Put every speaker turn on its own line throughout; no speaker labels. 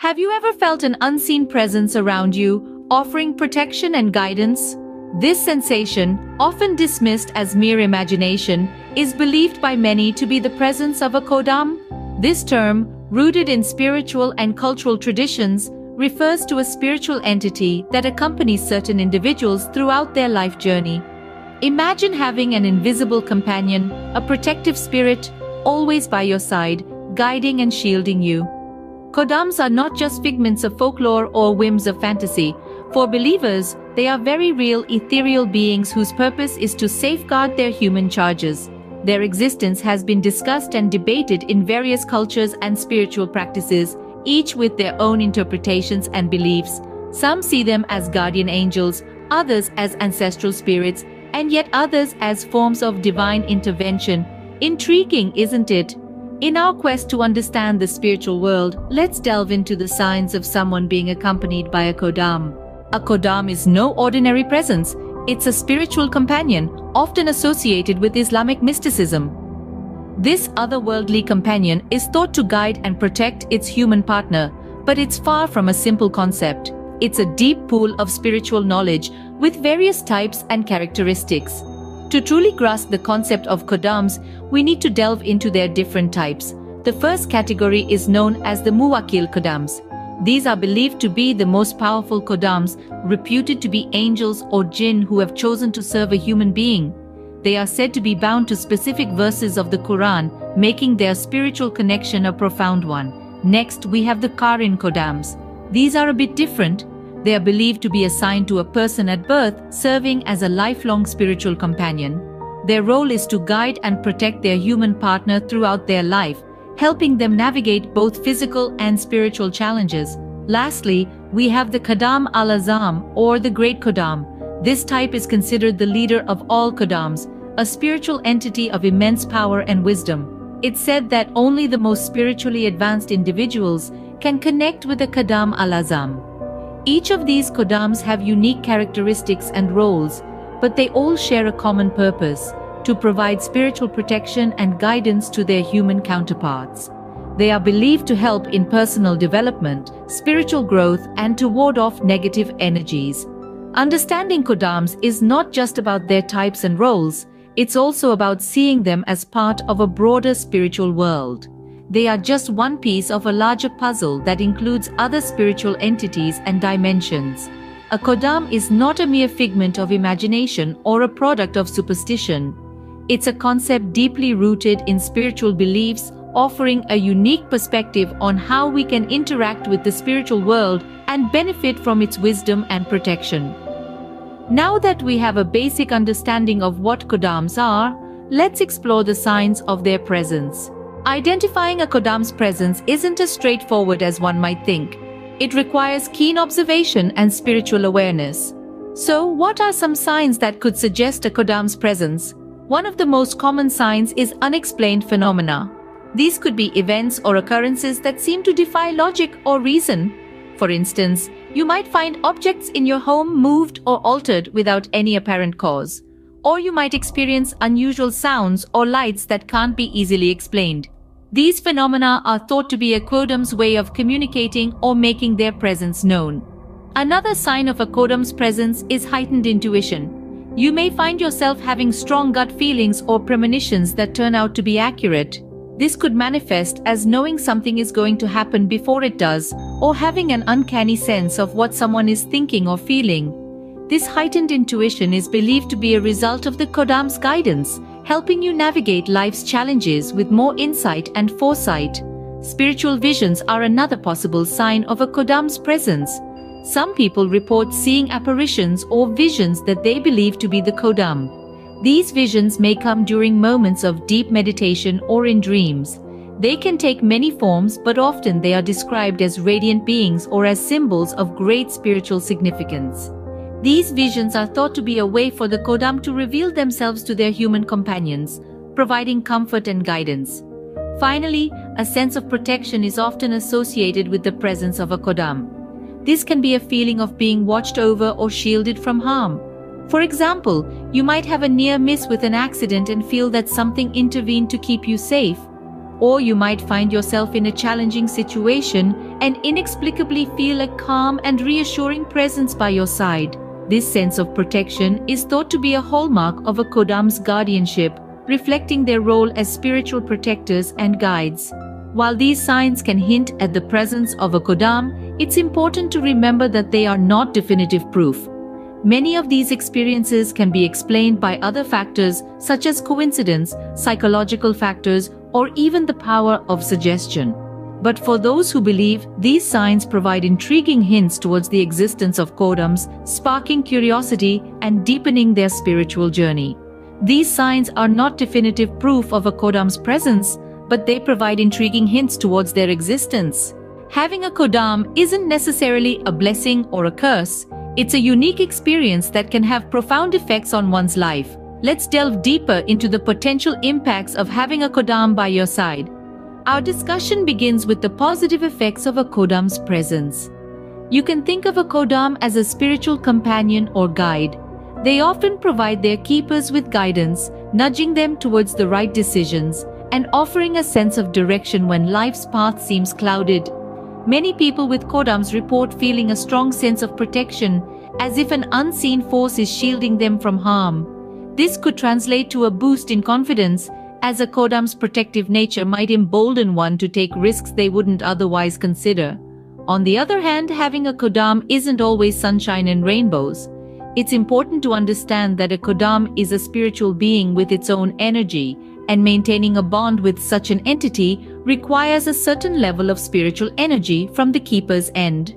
Have you ever felt an unseen presence around you, offering protection and guidance? This sensation, often dismissed as mere imagination, is believed by many to be the presence of a Khodam. This term, rooted in spiritual and cultural traditions, refers to a spiritual entity that accompanies certain individuals throughout their life journey. Imagine having an invisible companion, a protective spirit, always by your side, guiding and shielding you. Khodams are not just figments of folklore or whims of fantasy. For believers, they are very real ethereal beings whose purpose is to safeguard their human charges. Their existence has been discussed and debated in various cultures and spiritual practices, each with their own interpretations and beliefs. Some see them as guardian angels, others as ancestral spirits, and yet others as forms of divine intervention. Intriguing, isn't it? In our quest to understand the spiritual world, let's delve into the signs of someone being accompanied by a Khodam. A Khodam is no ordinary presence. It's a spiritual companion, often associated with Islamic mysticism. This otherworldly companion is thought to guide and protect its human partner, but it's far from a simple concept. It's a deep pool of spiritual knowledge with various types and characteristics. To truly grasp the concept of Khodams, we need to delve into their different types. The first category is known as the Muwakkil Khodams. These are believed to be the most powerful Khodams, reputed to be angels or jinn who have chosen to serve a human being. They are said to be bound to specific verses of the Quran, making their spiritual connection a profound one. Next, we have the Qarin Khodams. These are a bit different. They are believed to be assigned to a person at birth, serving as a lifelong spiritual companion. Their role is to guide and protect their human partner throughout their life, helping them navigate both physical and spiritual challenges. Lastly, we have the Khodam al-Azam, or the Great Khodam. This type is considered the leader of all Khodams, a spiritual entity of immense power and wisdom. It's said that only the most spiritually advanced individuals can connect with the Khodam al-Azam. Each of these Khodams have unique characteristics and roles, but they all share a common purpose: to provide spiritual protection and guidance to their human counterparts. They are believed to help in personal development, spiritual growth, and to ward off negative energies. Understanding Khodams is not just about their types and roles, it's also about seeing them as part of a broader spiritual world. They are just one piece of a larger puzzle that includes other spiritual entities and dimensions. A Khodam is not a mere figment of imagination or a product of superstition. It's a concept deeply rooted in spiritual beliefs, offering a unique perspective on how we can interact with the spiritual world and benefit from its wisdom and protection. Now that we have a basic understanding of what Khodams are, let's explore the signs of their presence. Identifying a Khodam's presence isn't as straightforward as one might think. It requires keen observation and spiritual awareness. So, what are some signs that could suggest a Khodam's presence? One of the most common signs is unexplained phenomena. These could be events or occurrences that seem to defy logic or reason. For instance, you might find objects in your home moved or altered without any apparent cause. Or you might experience unusual sounds or lights that can't be easily explained. These phenomena are thought to be a Khodam's way of communicating or making their presence known. Another sign of a Khodam's presence is heightened intuition. You may find yourself having strong gut feelings or premonitions that turn out to be accurate. This could manifest as knowing something is going to happen before it does, or having an uncanny sense of what someone is thinking or feeling. This heightened intuition is believed to be a result of the Khodam's guidance, helping you navigate life's challenges with more insight and foresight. Spiritual visions are another possible sign of a Khodam's presence. Some people report seeing apparitions or visions that they believe to be the Khodam. These visions may come during moments of deep meditation or in dreams. They can take many forms, but often they are described as radiant beings or as symbols of great spiritual significance. These visions are thought to be a way for the Khodam to reveal themselves to their human companions, providing comfort and guidance. Finally, a sense of protection is often associated with the presence of a Khodam. This can be a feeling of being watched over or shielded from harm. For example, you might have a near miss with an accident and feel that something intervened to keep you safe. Or you might find yourself in a challenging situation and inexplicably feel a calm and reassuring presence by your side. This sense of protection is thought to be a hallmark of a Khodam's guardianship, reflecting their role as spiritual protectors and guides. While these signs can hint at the presence of a Khodam, it's important to remember that they are not definitive proof. Many of these experiences can be explained by other factors such as coincidence, psychological factors, or even the power of suggestion. But for those who believe, these signs provide intriguing hints towards the existence of Khodams, sparking curiosity and deepening their spiritual journey. These signs are not definitive proof of a Khodam's presence, but they provide intriguing hints towards their existence. Having a Khodam isn't necessarily a blessing or a curse. It's a unique experience that can have profound effects on one's life. Let's delve deeper into the potential impacts of having a Khodam by your side. Our discussion begins with the positive effects of a Khodam's presence. You can think of a Khodam as a spiritual companion or guide. They often provide their keepers with guidance, nudging them towards the right decisions, and offering a sense of direction when life's path seems clouded. Many people with Khodams report feeling a strong sense of protection, as if an unseen force is shielding them from harm. This could translate to a boost in confidence, as a Khodam's protective nature might embolden one to take risks they wouldn't otherwise consider. On the other hand, having a Khodam isn't always sunshine and rainbows. It's important to understand that a Khodam is a spiritual being with its own energy, and maintaining a bond with such an entity requires a certain level of spiritual energy from the keeper's end.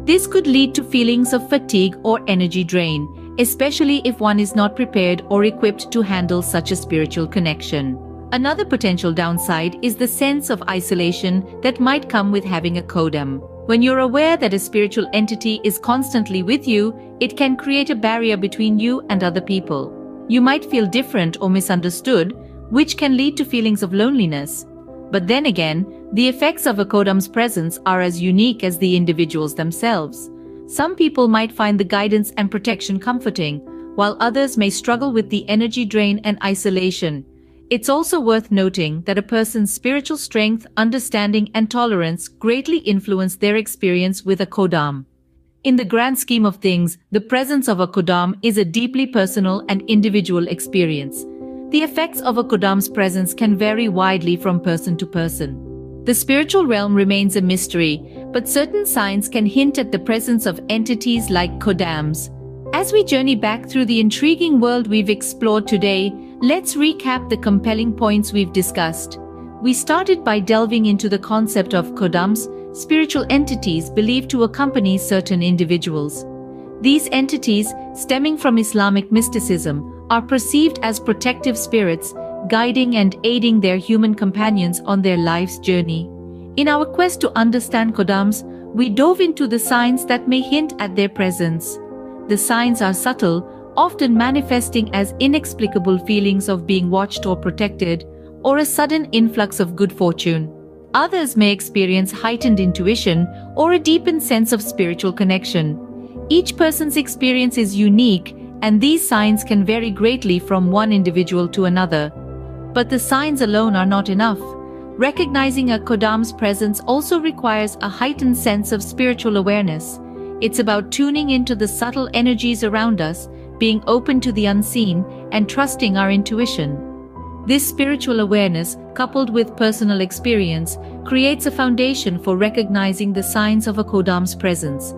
This could lead to feelings of fatigue or energy drain, especially if one is not prepared or equipped to handle such a spiritual connection. Another potential downside is the sense of isolation that might come with having a Khodam. When you're aware that a spiritual entity is constantly with you, it can create a barrier between you and other people. You might feel different or misunderstood, which can lead to feelings of loneliness. But then again, the effects of a Khodam's presence are as unique as the individuals themselves. Some people might find the guidance and protection comforting, while others may struggle with the energy drain and isolation. It's also worth noting that a person's spiritual strength, understanding, and tolerance greatly influence their experience with a Khodam. In the grand scheme of things, the presence of a Khodam is a deeply personal and individual experience. The effects of a Khodam's presence can vary widely from person to person. The spiritual realm remains a mystery, but certain signs can hint at the presence of entities like Khodams. As we journey back through the intriguing world we've explored today, let's recap the compelling points we've discussed. We started by delving into the concept of Khodams, spiritual entities believed to accompany certain individuals. These entities, stemming from Islamic mysticism, are perceived as protective spirits, guiding and aiding their human companions on their life's journey. In our quest to understand Khodams, we dove into the signs that may hint at their presence. The signs are subtle, often manifesting as inexplicable feelings of being watched or protected, or a sudden influx of good fortune. Others may experience heightened intuition or a deepened sense of spiritual connection. Each person's experience is unique, and these signs can vary greatly from one individual to another. But the signs alone are not enough. Recognizing a Khodam's presence also requires a heightened sense of spiritual awareness. It's about tuning into the subtle energies around us, being open to the unseen, and trusting our intuition. This spiritual awareness, coupled with personal experience, creates a foundation for recognizing the signs of a Khodam's presence.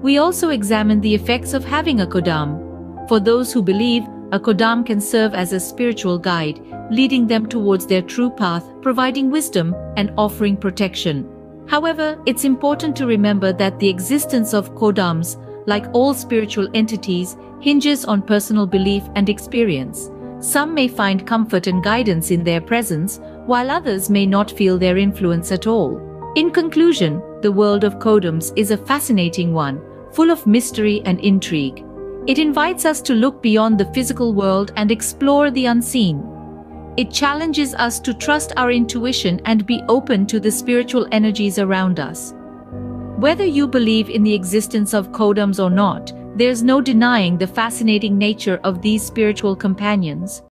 We also examined the effects of having a Khodam. For those who believe, a Khodam can serve as a spiritual guide, leading them towards their true path, providing wisdom and offering protection. However, it's important to remember that the existence of Khodams, like all spiritual entities, hinges on personal belief and experience. Some may find comfort and guidance in their presence, while others may not feel their influence at all. In conclusion, the world of Khodams is a fascinating one, full of mystery and intrigue. It invites us to look beyond the physical world and explore the unseen. It challenges us to trust our intuition and be open to the spiritual energies around us. Whether you believe in the existence of Khodams or not, there's no denying the fascinating nature of these spiritual companions.